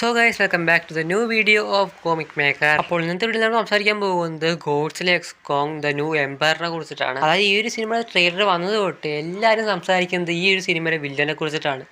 So guys welcome back to the new video of comic maker. അപ്പോൾ ഇന്നത്തെ video നമ്മൾ സംസാരിക്കാൻ പോകുന്നത് Godzilla x Kong the new എംപയറിനെ കുറിച്ചിട്ടാണ്. അതായത് ഈ ഒരു സിനിമയുടെ ട്രെയിലർ വന്നത് തൊട്ട് എല്ലാവരും സംസാരിക്കുന്നത് ഈ ഒരു സിനിമയുടെ വില്ലനെ കുറിച്ചിട്ടാണ്.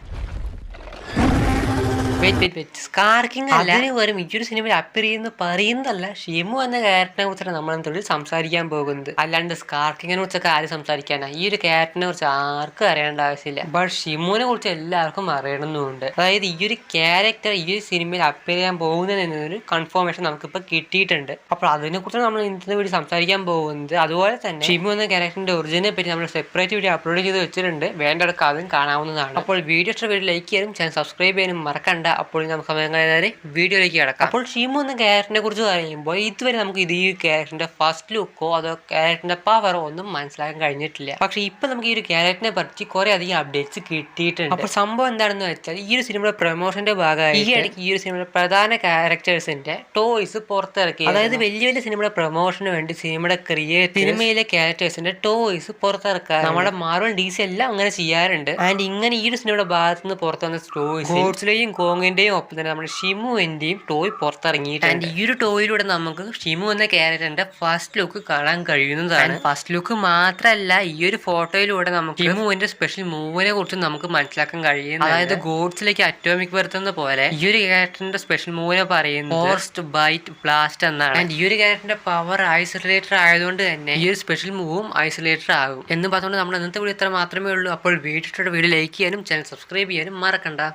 സ്കാർക്കിംഗ് അല്ല, വരും ഈ ഒരു സിനിമയിൽ അപ്പിയർ ചെയ്യുന്ന പറയുന്നതല്ല, ഷിമു എന്ന ക്യാരക്ടറിനെ കുറിച്ചാണ് നമ്മൾ തൊഴിൽ സംസാരിക്കാൻ പോകുന്നത്. അല്ലാണ്ട് സ്കാർക്കിങ്ങിനെ കുറിച്ചൊക്കെ ആരും സംസാരിക്കാനാ? ഈ ഒരു ക്യാരക്ടറിനെ കുറിച്ച് ആർക്കും അറിയേണ്ട ആവശ്യമില്ല. ബട്ട് ഷിമുവിനെ കുറിച്ച് എല്ലാവർക്കും അറിയണമെന്നുണ്ട്. അതായത് ഈ ഒരു ക്യാരക്ടർ ഈ ഒരു സിനിമയിൽ അപ്പിയർ ചെയ്യാൻ പോകുന്നതെന്നൊരു കൺഫർമേഷൻ നമുക്കിപ്പോൾ കിട്ടിയിട്ടുണ്ട്. അപ്പോൾ അതിനെ കുറിച്ചാണ് നമ്മൾ ഇന്നത്തെ വീഡിയോ സംസാരിക്കാൻ പോകുന്നത്. അതുപോലെ തന്നെ ഷിമു എന്ന ക്യാരക്ടറിന്റെ ഒറിജിനെ പറ്റി നമ്മൾ സെപ്പറേറ്റ് വീഡിയോ അപ്ലോഡ് ചെയ്ത് വെച്ചിട്ടുണ്ട്. വേണ്ടവർക്ക് അതും കാണാവുന്നതാണ്. അപ്പോൾ വീഡിയോ ഇഷ്ട വീഡിയോ ലൈക്ക് ചെയ്യാനും ചാനൽ സബ്സ്ക്രൈബ് ചെയ്യാനും മറക്കണ്ട. അപ്പോൾ നമുക്ക് നേരെ വീഡിയോയിലേക്ക് കിടക്കാം. അപ്പോൾ ഷിമു എന്ന ക്യാരക്ടറിനെ കുറിച്ച് പറയുമ്പോൾ ഇതുവരെ നമുക്ക് ഈ ക്യാരക്ടറിന്റെ ഫസ്റ്റ് ലുക്കോ അതോ ക്യാരക്ടറിന്റെ പവറോ ഒന്നും മനസ്സിലാക്കാൻ കഴിഞ്ഞിട്ടില്ല. പക്ഷെ ഇപ്പൊ നമുക്ക് ഈ ഒരു ക്യാരക്ടറിനെ പറ്റി കുറെ അധികം അപ്ഡേറ്റ്സ് കിട്ടിയിട്ടുണ്ട്. അപ്പോൾ സംഭവം എന്താണെന്ന് വെച്ചാൽ ഈ ഒരു സിനിമയുടെ പ്രൊമോഷന്റെ ഭാഗമായി ഈ ഇടയ്ക്ക് ഈ ഒരു സിനിമയുടെ പ്രധാന ക്യാരക്ടേഴ്സിന്റെ ടോയ്സ് പുറത്തിറക്കി. അതായത് വലിയ വലിയ സിനിമയുടെ പ്രൊമോഷന് വേണ്ടി സിനിമയുടെ സിനിമയിലെ ക്യാരക്ടേഴ്സിന്റെ ടോയ്സ് പുറത്തിറക്കുക. നമ്മുടെ മാർവൽ DC എല്ലാം അങ്ങനെ ചെയ്യാറുണ്ട്. ആൻഡ് ഇങ്ങനെ ഈ ഒരു സിനിമയുടെ ഭാഗത്ത് നിന്ന് പുറത്തു വന്ന ടോയ്സ് ഗോഡ്സിലെയും കോങ്ങിന്റെയും ഒപ്പം തന്നെ നമ്മുടെ ഷിമുവിന്റെയും ടോയ് പുറത്തിറങ്ങിയിട്ടുണ്ട്. ആൻഡ് ഈ ഒരു ടോയിലൂടെ നമുക്ക് ഷിമു എന്ന ക്യാരക്ടറിന്റെ ഫസ്റ്റ് ലുക്ക് കാണാൻ കഴിയുന്നതാണ്. ഫസ്റ്റ് ലുക്ക് മാത്രമല്ല, ഈ ഒരു ഫോട്ടോയിലൂടെ നമുക്ക് ഷിമുവിന്റെ സ്പെഷ്യൽ മൂവിനെ കുറിച്ച് നമുക്ക് മനസ്സിലാക്കാൻ കഴിയുന്നു. അതായത് ഗോഡ്സിലേക്ക് അറ്റോമിക് ബർത്ത് പോലെ ഈ ഒരു ക്യാരക്ടറിന്റെ സ്പെഷ്യൽ മൂവിനെ പറയുന്നത് ഫോർസ്റ്റ് ബൈറ്റ് ബ്ലാസ്റ്റ് എന്നാണ്. ആൻഡ് ഈ ഒരു ക്യാരക്ടറിന്റെ പവർ ഐസൊലേറ്റർ ആയതുകൊണ്ട് തന്നെ ഈ ഒരു സ്പെഷ്യൽ മൂവും ഐസൊലേറ്റർ ആകും എന്ന് പറഞ്ഞുകൊണ്ട് നമ്മൾ ഇന്നത്തെ വീഡിയോ ഇത്ര മാത്രമേ ഉള്ളൂ. അപ്പോൾ വീഡിയോ ലൈക്ക് ചെയ്യാനും ചാനൽ സബ്സ്ക്രൈബ് ചെയ്യാനും മറക്കണ്ട.